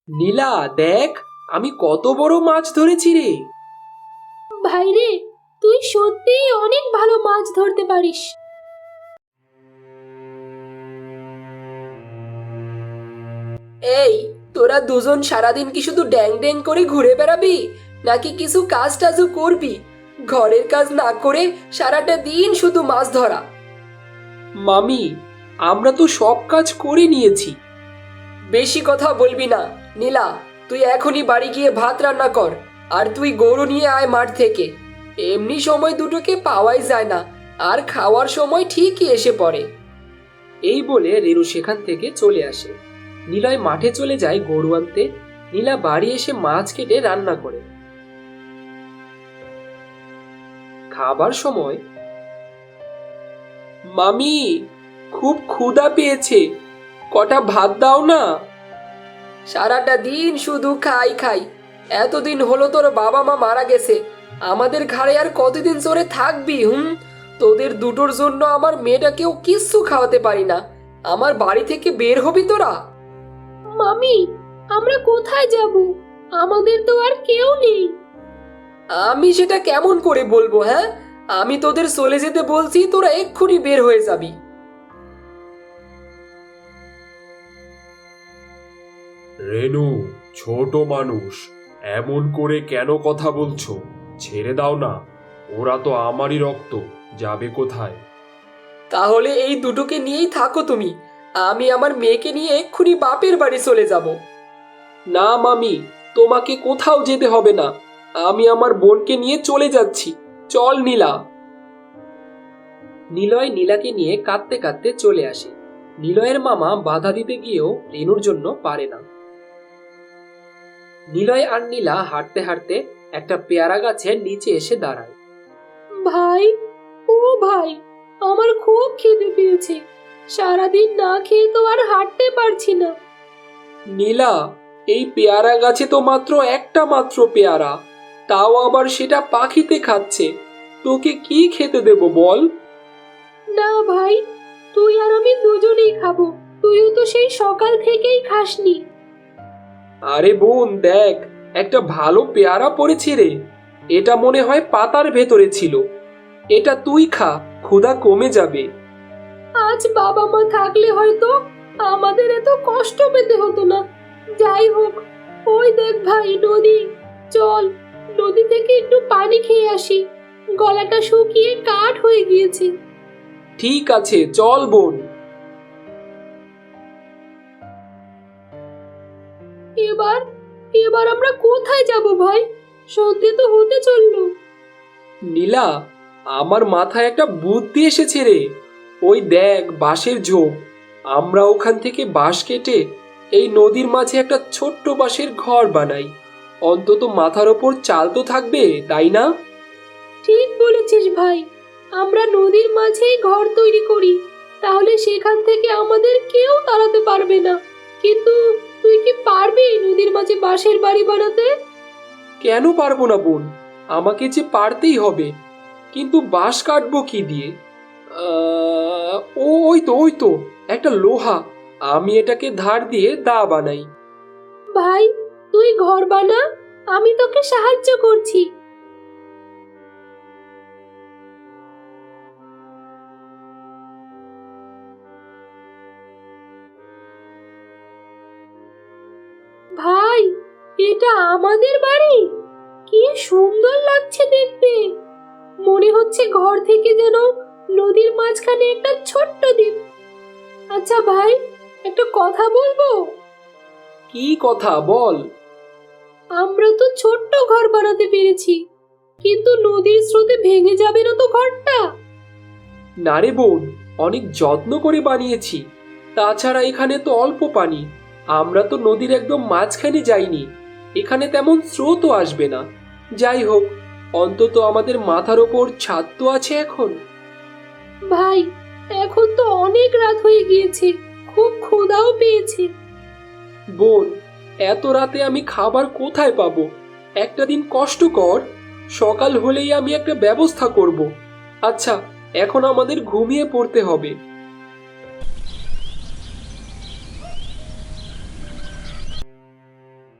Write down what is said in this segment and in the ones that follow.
নীলা দেখ, আমি কত বড় মাছ ধরেছি রে। ভাই রে, তুই সত্যিই অনেক ভালো মাছ ধরতে পারিস। এই, তোরা দুজন সারাদিন কি শুধু ড্যাং ড্যাং করে ঘুরে বেড়াবি, নাকি কিছু কাজ টাজও করবি? ঘরের কাজ না করে সারাটা দিন শুধু মাছ ধরা। মামি, আমরা তো সব কাজ করে নিয়েছি। বেশি কথা বলবি না। নীলা, তুই এখনই বাড়ি গিয়ে ভাত রান্না কর, আর তুই গরু নিয়ে আয় মাঠ থেকে। এমনি সময় দুটোকে পাওয়াই যায় না, আর খাওয়ার সময় ঠিকই এসে পড়ে। এই বলে রেনু সেখান থেকে চলে আসে। নিলয় মাঠে চলে যায় গরু আনতে। নীলা বাড়ি এসে মাছ কেটে রান্না করে। খাবার সময়, মামি, খুব ক্ষুধা পেয়েছে, কটা ভাত দাও না। সারাটা দিন শুধু খাই খাই। এতদিন হলো তোর বাবা মা মারা গেছে, আমাদের ঘাড়ে আর কতদিন চড়ে থাকবি? তোদের দুটোর জন্য আমার মেয়েটাকেও কিচ্ছু খাওয়াতে পারি না। আমার বাড়ি থেকে বের হবি তোরা? মামি, আমরা কোথায় যাব? আমাদের তো আর কেউ নেই। আমি সেটা কেমন করে বলবো? হ্যাঁ, আমি তোদের চলে যেতে বলছি, তোরা এক্ষুনি বের হয়ে যাবি। রেনু, ছোট মানুষ, এমন করে কেন কথা বলছো? ছেড়ে দাও না, ওরা তো আমারই রক্ত, যাবে কোথায়? তাহলে এই দুটোকে নিয়েই থাকো তুমি। আমি আমার মেয়েকে নিয়ে এক্ষুনি বাপের বাড়ি চলে যাব। না মামি, তোমাকে কোথাও যেতে হবে না, আমি আমার বোনকে নিয়ে চলে যাচ্ছি। চল নীলা। নিলয় নীলাকে নিয়ে কাঁদতে কাঁদতে চলে আসে। নিলয়ের মামা বাধা দিতে গিয়েও রেনুর জন্য পারে না। নিলয় আর নীলা হাঁটতে হাঁটতে একটা পেয়ারা গাছের নিচে এসে দাঁড়ায়। ভাই, ও ভাই, আমার খুব খিদে পেয়েছে। সারাদিন না খেয়ে তো আর হাঁটতে পারছি না। নীলা, এই পেয়ারা গাছে তো মাত্র একটা মাত্র পেয়ারা, তাও আবার সেটা পাখিতে খাচ্ছে। তোকে কি খেতে দেব বল? না ভাই, তুই আর আমি দুজনেই খাবো। তুইও তো সেই সকাল থেকেই খাসনি। আরে বোন দেখ, একটা ভালো পেয়ারা পড়েছে রে। এটা মনে হয় পাতার ভেতরে ছিল। এটা তুই খা, ক্ষুধা কমে যাবে। আজ বাবা মা থাকলে হয়তো আমাদের এত কষ্ট পেতে হতো না। যাই হোক, ওই দেখ ভাই নদী, চল নদী থেকে একটু পানি খেয়ে আসি। গলাটা শুকিয়ে কাঠ হয়ে গিয়েছে। ঠিক আছে, চল বোন। এবার এবার আমরা কোথায় যাব ভাই? সন্ধে তো হতে চললো। নীলা, আমার মাথায় একটা বুদ্ধি এসেছে রে। ওই দেখ বাঁশের ঝোপ, আমরা ওখান থেকে বাঁশ কেটে এই নদীর মাঝে একটা ছোট্ট বাঁশের ঘর বানাই। অন্তত মাথার ওপর চাল তো থাকবে, তাই না? ঠিক বলেছিস ভাই, আমরা নদীর মাঝেই ঘর তৈরি করি। তাহলে সেখান থেকে আমাদের কেউ তাড়াতে পারবে না। কিন্তু তুই কি পারবি নদীর মাঝে বাঁশের বাড়ি বানাতে? কেন পারবো না বোন, আমাকে যে পারতেই হবে। কিন্তু বাঁশ কাটবো কি দিয়ে? ওই তো একটা লোহা, আমি এটাকে ধার দিয়ে দা বানাই। ভাই, তুই ঘর বানা, আমি তোকে সাহায্য করছি। ভাই, এটা আমাদের বাড়ি। কি সুন্দর লাগছে দেখতে। মনে হচ্ছে ঘর থেকে যেন নদীর মাঝখানে একটা ছোট্ট দ্বীপ। আচ্ছা ভাই, একটা কথা বলবো? কি কথা বল? আমরা তো ছোট্ট ঘর বানাতে পেরেছি, কিন্তু নদীর স্রোতে ভেঙে যাবে না তো ঘরটা? না রে বোন, অনেক যত্ন করে বানিয়েছি। তাছাড়া এখানে তো অল্প পানি, আমরা তো নদীর একদম মাঝখানে যাইনি। এখানে তেমন স্রোতও আসবে না। যাই হোক, অন্তত আমাদের মাথার ওপর ছাদ তো আছে এখন। ভাই, এখন তো অনেক রাত হয়ে গিয়েছে, খুব ক্ষুধাও পেয়েছে। বোন, এত রাতে আমি খাবার কোথায় পাবো? একটা দিন কষ্ট কর, সকাল হলেই আমি একটা ব্যবস্থা করব। আচ্ছা, এখন আমাদের ঘুমিয়ে পড়তে হবে।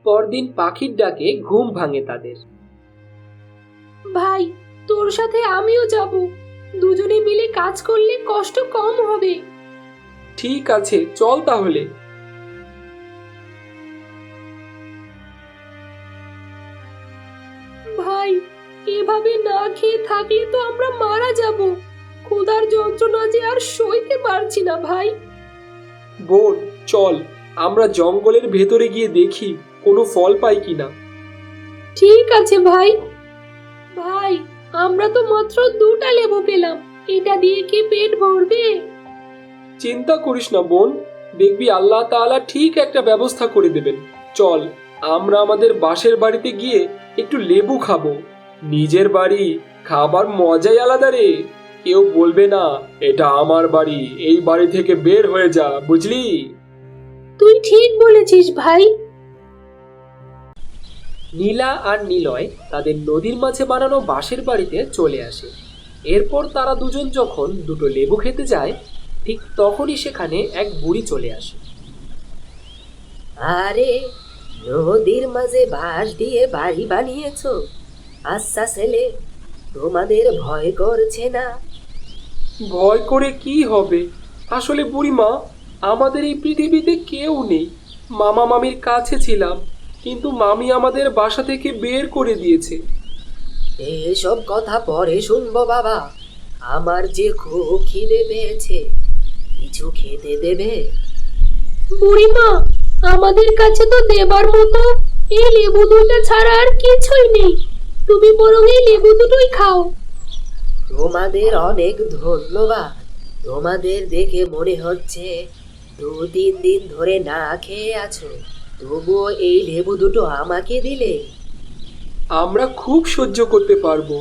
পরদিন পাখির ডাকে ঘুম ভাঙে তাদের। ভাই, তোর সাথে আমিও যাব। দুজনে মিলে কাজ করলে কষ্ট কম হবে। ঠিক আছে, চল তাহলে। ভাই, এভাবে না খেয়ে থাকলে তো আমরা মারা যাব। ক্ষুধার যন্ত্রণা যে আর সইতে পারছি না ভাই। বোন, চল আমরা জঙ্গলের ভেতরে গিয়ে দেখি কোনো ফল পাই কিনা। ঠিক আছে ভাই। ভাই, আমরা তো মাত্র 2টা লেবু পেলাম। এটা দিয়ে কি পেট ভরবে? চিন্তা করিস না বোন, দেখবি আল্লাহ তাআলা ঠিক একটা ব্যবস্থা করে দেবেন। চল আমরা আমাদের বাসের বাড়িতে গিয়ে একটু লেবু খাবো। নিজের বাড়ি খাবার মজাই আলাদা রে। কেউ বলবে না এটা আমার বাড়ি, এই বাড়ি থেকে বের হয়ে যা, বুঝলি? তুই ঠিক বলেছিস ভাই। নীলা আর নিলয় তাদের নদীর মাঝে বানানো বাঁশের বাড়িতে চলে আসে। এরপর তারা দুজন যখন দুটো লেবু খেতে যায়, ঠিক তখনই সেখানে এক বুড়ি চলে আসে। আরে, নদীর মাঝে বাঁশ দিয়ে বাড়ি বানিয়েছো? আচ্ছা ছেলে, তোমাদের ভয় করছে না? ভয় করে কি হবে? আসলে বুড়িমা, আমাদের এই পৃথিবীতে কেউ নেই। মামা মামির কাছে ছিলাম, কিন্তু মামি আমাদের বাসা থেকে বের করে দিয়েছে। এসব কথা পরে শুনবো বাবা। আমার যে খুব খিদে পেয়েছে, কিছু খেতে দেবে? বুড়িমা, আমাদের কাছে তো দেবার মতো এই লেবু দুটো ছাড়া আর কিছুই নেই। তুমি বরং এই লেবু দুটোই খাও। তোমাদের অনেক ধন্যবাদ। তোমাদের দেখে মনে হচ্ছে 2-3 দিন ধরে না খেয়ে আছো, তবুও এই লেবু দুটো আমাকে দিলে। আমরা খুব সহ্য করতে পারবো,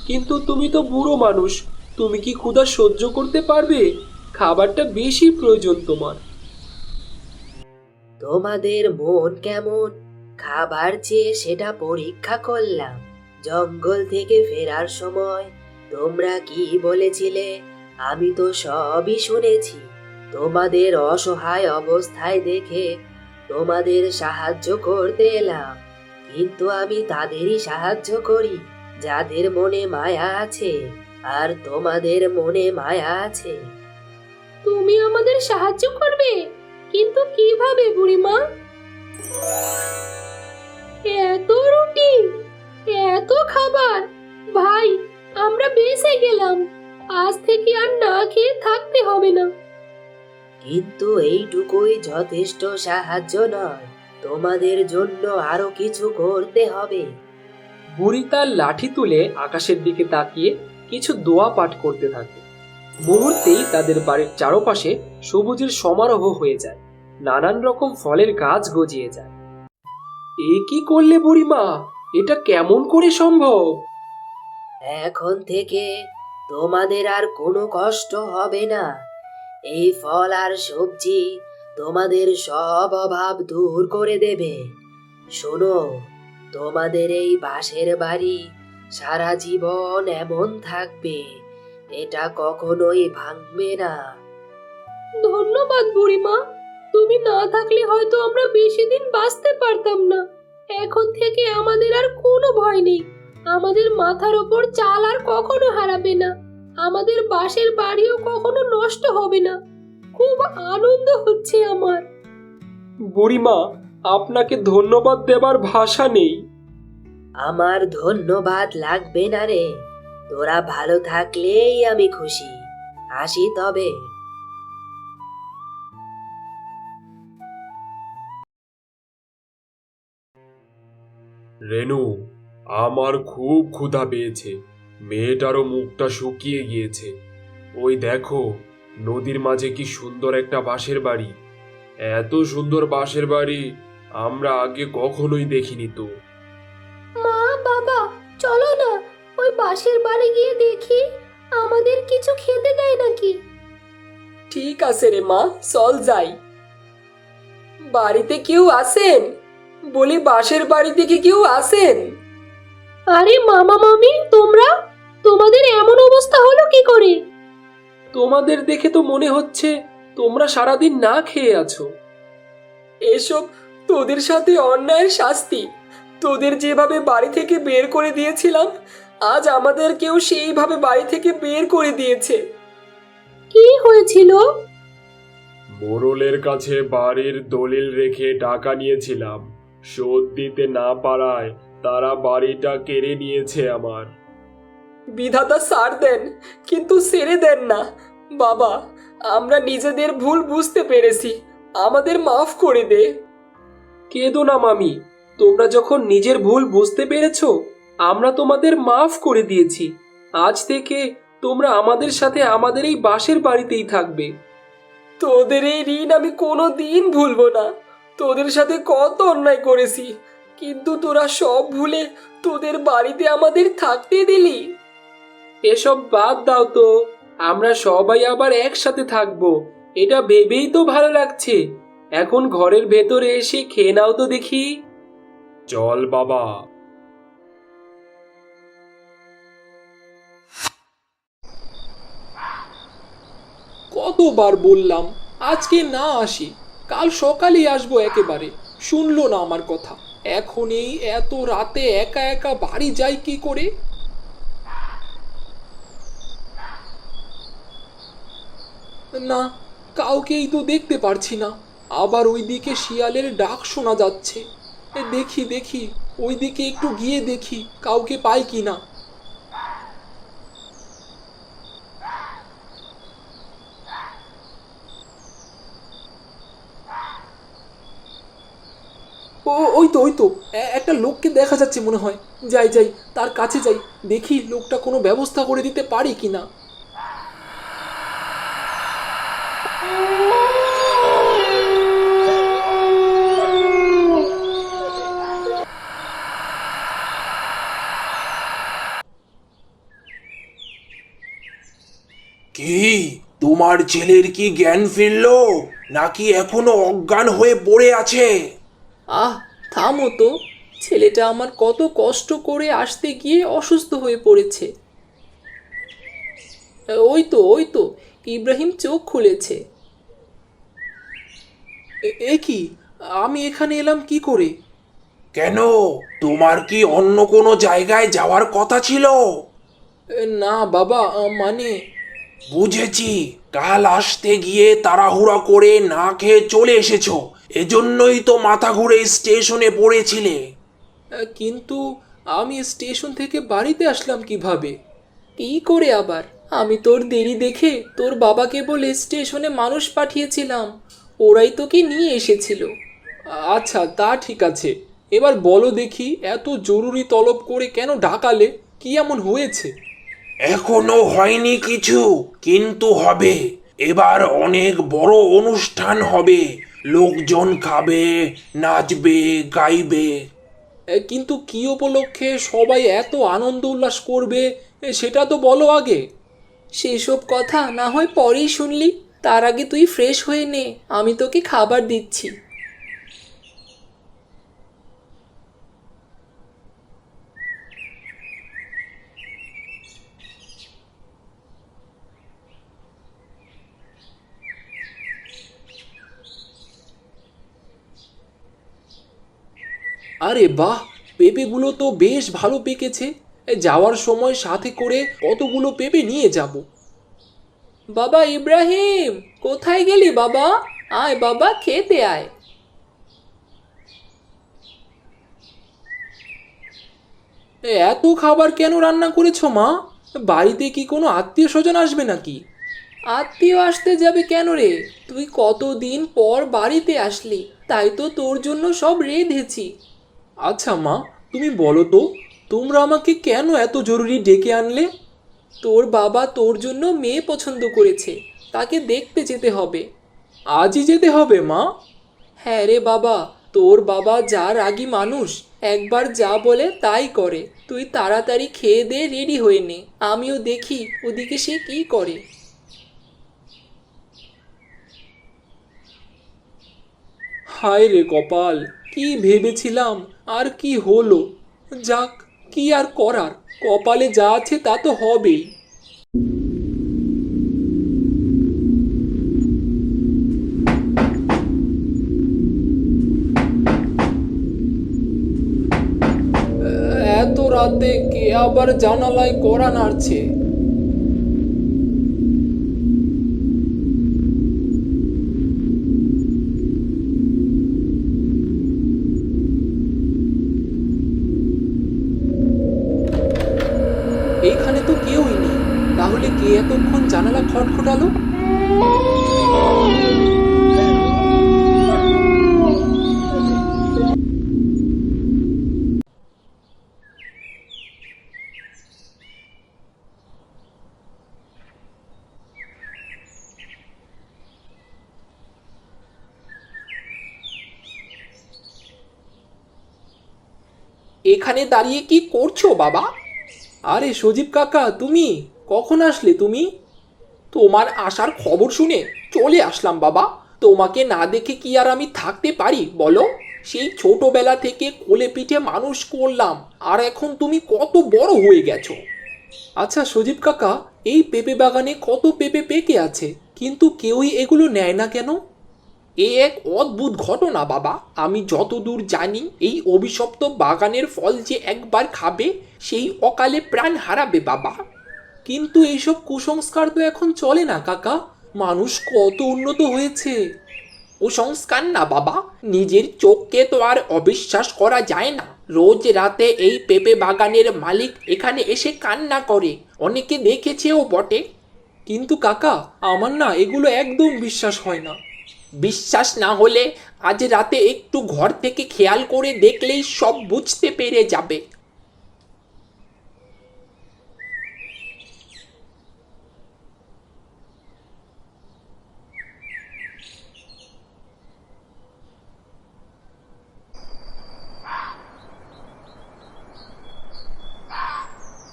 কিন্তু তুমি তো বুড়ো মানুষ, তুমি কি ক্ষুধা সহ্য করতে পারবে? খাবারটা বেশি প্রয়োজন তোমার। তোমাদের মন কেমন খাবার চেয়ে সেটা পরীক্ষা করলাম। জঙ্গল থেকে ফেরার সময় তোমরা কি বলেছিলে আমি তো সবই শুনেছি। তোমাদের অসহায় অবস্থায় দেখে তোমাদের সাহায্য করতে এলাম, কিন্তু আমি তাদেরই সাহায্য করি যাদের মনে মায়া আছে, আর তোমাদের মনে মায়া আছে। তুমি আমাদের সাহায্য করবে, কিন্তু কিভাবে বুড়িমা? এত রুটি, এত খাবার! ভাই, আমরা বেঁচে গেলাম। আজ থেকে আর না খেয়ে থাকতে হবে না। কিন্তু এইটুকুই যথেষ্ট সাহায্য নয়, তোমাদের জন্য আরো কিছু করতে হবে। বুড়ি তার লাঠি তুলে আকাশের দিকে তাকিয়ে কিছু দোয়া পাঠ করতে থাকে। মুহূর্তেই তাদের বাড়ির চারপাশে সবুজের সমারোহ হয়ে যায়। নানান রকম ফলের গাছ গজিয়ে যায়। এ কি করলে বুড়িমা? এটা কেমন করে সম্ভব? এখন থেকে তোমাদের আর কোনো কষ্ট হবে না। এই ফল আর সবজি তোমাদের সব অভাব দূর করে দেবে। শোনো, তোমাদের এই বাঁশের বাড়ি সারা জীবন এমন থাকবে, এটা কখনোই ভাঙবে না। ধন্যবাদ বুড়িমা। তুমি না থাকলে হয়তো আমরা বেশি দিন বাঁচতে পারতাম না। এখন থেকে আমাদের আর কোনো ভয় নেই। আমাদের মাথার ওপর চাল আর কখনো হারাবে না। আমাদের বাঁশের বাড়িও কখনো নষ্ট হবে না। খুব আনন্দ হচ্ছে আমার। বুড়িমা, আপনাকে ধন্যবাদ দেবার ভাষা নেই। আমার ধন্যবাদ লাগবে না রে, তোরা ভালো থাকলেই আমি খুশি। আসি তবে। রেনু, আমার খুব ক্ষুধা পেয়েছে। মেয়েটারও মুখটা শুকিয়ে গিয়েছে। ওই দেখো, নদীর মাঝে কি সুন্দর একটা বাঁশের বাড়ি। এত সুন্দর বাঁশের বাড়ি আমরা আগে কখনোই দেখিনি তো। মা, বাবা, চলো না ওই বাঁশের বাড়ি গিয়ে দেখি আমাদের কিছু খেতে দেয় নাকি। ঠিক আছে রে মা, চল যাই। বাড়িতে কেউ আছেন? বলি, বাঁশের বাড়িতে কি কেউ আছেন? আরে মামা মামি, তোমরা, তোমাদের এমন অবস্থা হলো কি করে? তোমাদের দেখে তো মনে হচ্ছে তোমরা সারাদিন না খেয়ে আছো। এসব তোদের সাথে অন্যায়ের শাস্তি। তোদের যেভাবে বাড়ি থেকে বের করে দিয়েছিলাম, আজ আমাদেরকেও সেইভাবে বাড়ি থেকে বের করে দিয়েছে। কি হয়েছিল? মোড়লের কাছে বাড়ির দলিল রেখে টাকা নিয়েছিলাম, শোধ দিতে না পারায় তারা বাড়িটা কেড়ে নিয়েছে আমার। বিধাতা সার দেন, কিন্তু ছেড়ে দেন না। বাবা, আমরা নিজেদের ভুল বুঝতে পেরেছি, আমাদের মাফ করে দে। কেঁদো না মামি, তোমরা যখন নিজের ভুল বুঝতে পেরেছো, আমরা তোমাদের মাফ করে দিয়েছি। আজ থেকে তোমরা আমাদের সাথে আমাদের এই বাঁশের বাড়িতেই থাকবে। তোদের এই ঋণ আমি কোনো দিন ভুলবো না। তোদের সাথে কত অন্যায় করেছি, কিন্তু তোরা সব ভুলে তোদের বাড়িতে আমাদের থাকতে দিলি। এসব বাদ দাও তো, আমরা সবাই আবার একসাথে থাকবো, এটা ভেবেই তো ভালো লাগছে। এখন ঘরের ভেতরে এসে খেয়ে নাও তো দেখি। চল বাবা। কতবার বললাম আজকে না আসি, কাল সকালেই আসবো একেবারে, শুনলো না আমার কথা। এখন এই এত রাতে একা একা বাড়ি যাই কি করে? না, কাউকেই তো দেখতে পারছি না। আবার ওইদিকে শিয়ালের ডাক শোনা যাচ্ছে। দেখি দেখি, ওইদিকে একটু গিয়ে দেখি কাউকে পাই কি না। ওই তো একটা লোককে দেখা যাচ্ছে মনে হয়। যাই যাই, তার কাছে যাই, দেখি লোকটা কোনো ব্যবস্থা করে দিতে পারি কিনা। কি তোমার ছেলের কি জ্ঞান ফিরলো, নাকি এখনো অজ্ঞান হয়ে পড়ে আছে? আহ, থামো তো। ছেলেটা আমার কত কষ্ট করে আসতে গিয়ে অসুস্থ হয়ে পড়েছে। ওই তো ইব্রাহিম চোখ খুলেছে। এ কি, আমি এখানে এলাম কি করে? কেন, তোমার কি অন্য কোনো জায়গায় যাওয়ার কথা ছিল? না বাবা, মানে বুঝেছি, কাল আসতে গিয়ে তাড়াহুড়া করে না খেয়ে চলে এসেছো, এজন্যই তো মাথা ঘুরে স্টেশনে পড়েছিলে। কিন্তু আমি স্টেশন থেকে বাড়িতে আসলাম কিভাবে? কি করে আবার? আমি তোর দেরি দেখে তোর বাবাকে বলে স্টেশনে মানুষ পাঠিয়েছিলাম, ওরাই তোকে নিয়ে এসেছিল। আচ্ছা, তা ঠিক আছে। এবার বলো দেখি, এত জরুরি তলব করে কেন ডাকালে? কি এমন হয়েছে? এখনো হয়নি কিছু, কিন্তু হবে। এবার অনেক বড় অনুষ্ঠান হবে, লোকজন খাবে, নাচবে, গাইবে। কিন্তু কি উপলক্ষে সবাই এত আনন্দ উল্লাস করবে, সেটা তো বলো আগে। সেসব কথা না হয় পরেই শুনলি, তার আগে তুই ফ্রেশ হয়ে নে, আমি তোকে খাবার দিচ্ছি। আরে বাহ, পেঁপেগুলো তো বেশ ভালো পেকেছে। যাওয়ার সময় সাথে করে কতগুলো পেঁপে নিয়ে যাব। বাবা ইব্রাহিম, কোথায় গেলি বাবা? আয় বাবা, খেতে আয়। এত খাবার কেন রান্না করেছো মা? বাড়িতে কি কোনো আত্মীয় স্বজন আসবে নাকি? আত্মীয় আসতে যাবে কেন রে? তুই কতদিন পর বাড়িতে আসলি, তাই তো তোর জন্য সব রেঁধেছি। আচ্ছা মা, তুমি বলো তো, তোমরা আমাকে কেন এত জরুরি ডেকে আনলে? তোর বাবা তোর জন্য মেয়ে পছন্দ করেছে, তাকে দেখতে যেতে হবে। আজই যেতে হবে মা? হ্যাঁ রে বাবা, তোর বাবা যা রাগী মানুষ, একবার যা বলে তাই করে। তুই তাড়াতাড়ি খেয়ে দে, রেডি হয়ে নে, আমিও দেখি ওদিকে সে কি করে। হায় রে কপাল, কি ভেবেছিলাম আর কি হলো। যাক, কি আর করার, কপালে যা আছে তা তো হবেই। রাতে কে আবার জানালায় কড়া নাড়ছে? এইখানে তো কেউই নেই, তাহলে কে এতক্ষণ জানালা খটখটালো? এখানে দাঁড়িয়ে কি করছো বাবা? আরে সজীব কাকা, তুমি কখন আসলে? তুমি তোমার আসার খবর শুনে চলে আসলাম বাবা। তোমাকে না দেখে কি আর আমি থাকতে পারি বলো? সেই ছোটবেলা থেকে কোলে পিঠে মানুষ করলাম, আর এখন তুমি কত বড় হয়ে গেছো। আচ্ছা সজীব কাকা, এই পেঁপে বাগানে কত পেঁপে পেকে আছে, কিন্তু কেউই এগুলো নেয় না কেন? এ এক অদ্ভুত ঘটনা বাবা। আমি যতদূর জানি, এই অভিশপ্ত বাগানের ফল যে একবার খাবে সেই অকালে প্রাণ হারাবে বাবা। কিন্তু এইসব কুসংস্কার তো এখন চলে না কাকা, মানুষ কত উন্নত হয়েছে। কুসংস্কার না বাবা, নিজের চোখকে তো আর অবিশ্বাস করা যায় না। রোজ রাতে এই পেঁপে বাগানের মালিক এখানে এসে কান্না করে, অনেকে দেখেছেও বটে। কিন্তু কাকা, আমার না এগুলো একদম বিশ্বাস হয় না। বিশ্বাস না হলে আজ রাতে একটু ঘর থেকে খেয়াল করে দেখলেই সব বুঝতে পেরে যাবে।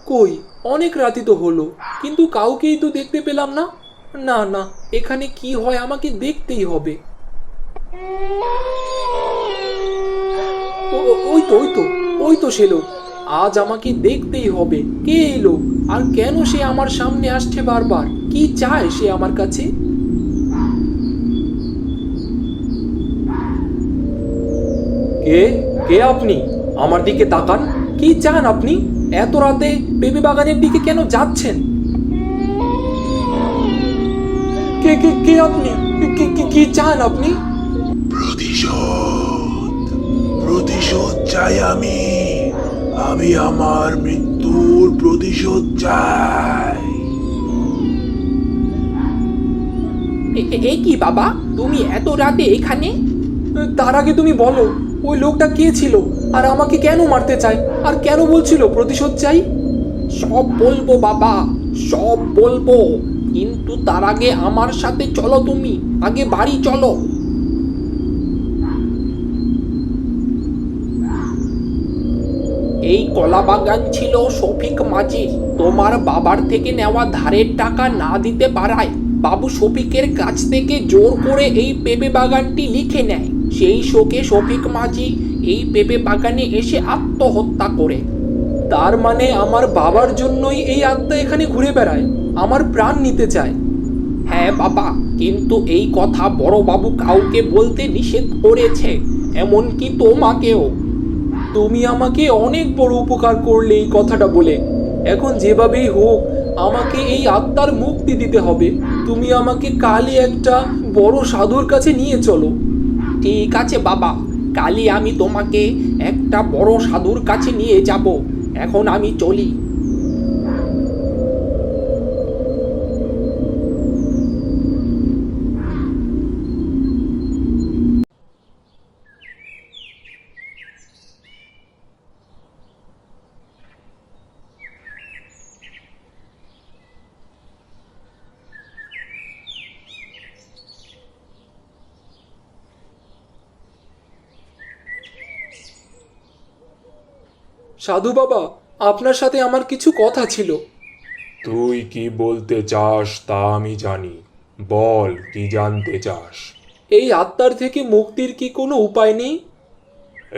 কই, অনেক রাতি তো হলো, কিন্তু কাউকেই তো দেখতে পেলাম না। না না, এখানে কি হয় আমাকে দেখতেই হবে। ওই তো সে লোক। আজ আমাকে দেখতেই হবে, কে এলো আর কেন সে আমার সামনে আসছে বারবার? কি চায় সে আমার কাছে? কে কে আপনি? আমার দিকে তাকান। কি চান আপনি? এত রাতে পেঁপে বাগানের দিকে কেন যাচ্ছেন? কে কে কে আপনি? কি চান আপনি? প্রতিশোধ প্রতিশোধ চাই আমি। আমি আমার মৃত্যুর প্রতিশোধ চাই। এ কি বাবা, তুমি এত রাতে এখানে? তার আগে তুমি বলো, ওই লোকটা কে ছিল আর আমাকে কেন মারতে চায়, আর কেন বলছিল প্রতিশোধ চাই? সব বলবো বাবা, সব বলবো, কিন্তু তার আগে আমার সাথে চলো। তুমি আগে বাড়ি চলো। এই কলা বাগান ছিল শফিক মাঝির। তোমার বাবার থেকে নেওয়া ধারের টাকা না দিতে পারায় বাবু শফিকের কাছ থেকে জোর করে এই পেঁপে বাগানটি লিখে নেয়। সেই শোকে শফিক মাঝি এই পেঁপে বাগানে এসে আত্মহত্যা করে। তার মানে আমার বাবার জন্যই এই আত্মা এখানে ঘুরে বেড়ায়, আমার প্রাণ নিতে চায়। হ্যাঁ বাবা, কিন্তু এই কথা বড় বাবু কাউকে বলতে নিষেধ করেছে, এমনকি তোমাকেও। তুমি আমাকে অনেক বড় উপকার করলে এই কথাটা বলে। এখন যেভাবেই হোক আমাকে এই আত্মার মুক্তি দিতে হবে। তুমি আমাকে কালই একটা বড় সাধুর কাছে নিয়ে চলো। ঠিক আছে বাবা, কালই আমি তোমাকে একটা বড় সাধুর কাছে নিয়ে যাব। এখন আমি চলি। সাধু বাবা, আপনার সাথে আমার কিছু কথা ছিল। তুই কি বলতে চাস তা আমি জানি। বল, কি জানতে চাস? এই আত্মার থেকে মুক্তির কি কোনো উপায় নেই?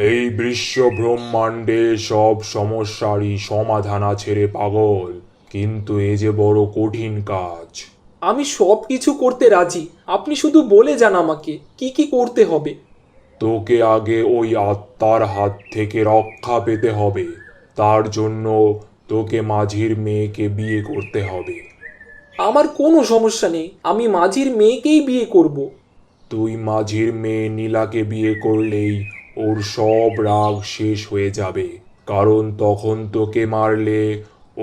এই বিশ্ব ব্রহ্মাণ্ডে সব সমস্যারই সমাধান আছে রে পাগল, কিন্তু এ যে বড় কঠিন কাজ। আমি সব কিছু করতে রাজি, আপনি শুধু বলে যান আমাকে কি কি করতে হবে। তোকে আগে ওই আত্মার হাত থেকে রক্ষা পেতে হবে। তার জন্য তোকে মাঝির মেয়েকে বিয়ে করতে হবে। আমার কোনো সমস্যা নেই, আমি মাঝির মেয়েকেই বিয়ে করব। তুই মাঝির মেয়ে নীলাকে বিয়ে করলেই ওর সব রাগ শেষ হয়ে যাবে, কারণ তখন তোকে মারলে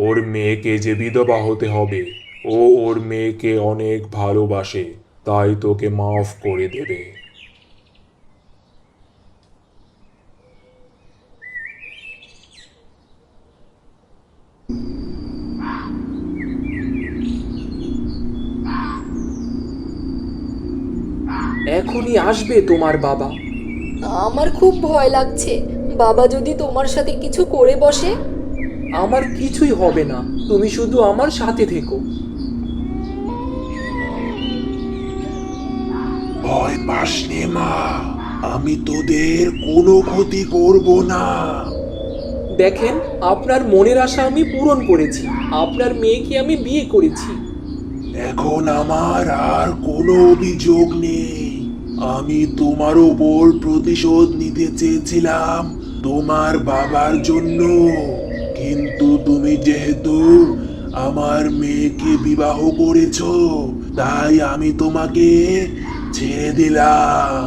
ওর মেয়েকে যে বিধবা হতে হবে। ও ওর মেয়েকে অনেক ভালোবাসে, তাই তোকে মাফ করে দেবে। এখনই আসবে তোমার বাবা। আমার খুব ভয় লাগছে, বাবা যদি তোমার সাথে কিছু করে বসে। আমার কিছুই হবে না, তুমি শুধু আমার সাথে থেকো। ভয় পাস নে মা, আমি তোদের কোনো ক্ষতি করব না। দেখেন, আপনার মনের আশা আমি পূরণ করেছি, আপনার মেয়েকে আমি বিয়ে করেছি। এখন আমার আর কোনো অভিযোগ নেই। আমি তোমার ওপর প্রতিশোধ নিতে চেয়েছিলাম তোমার বাবার জন্য, কিন্তু তুমি যেহেতু আমার মেয়েকে বিবাহ করেছো, তাই আমি তোমাকে ছেড়ে দিলাম।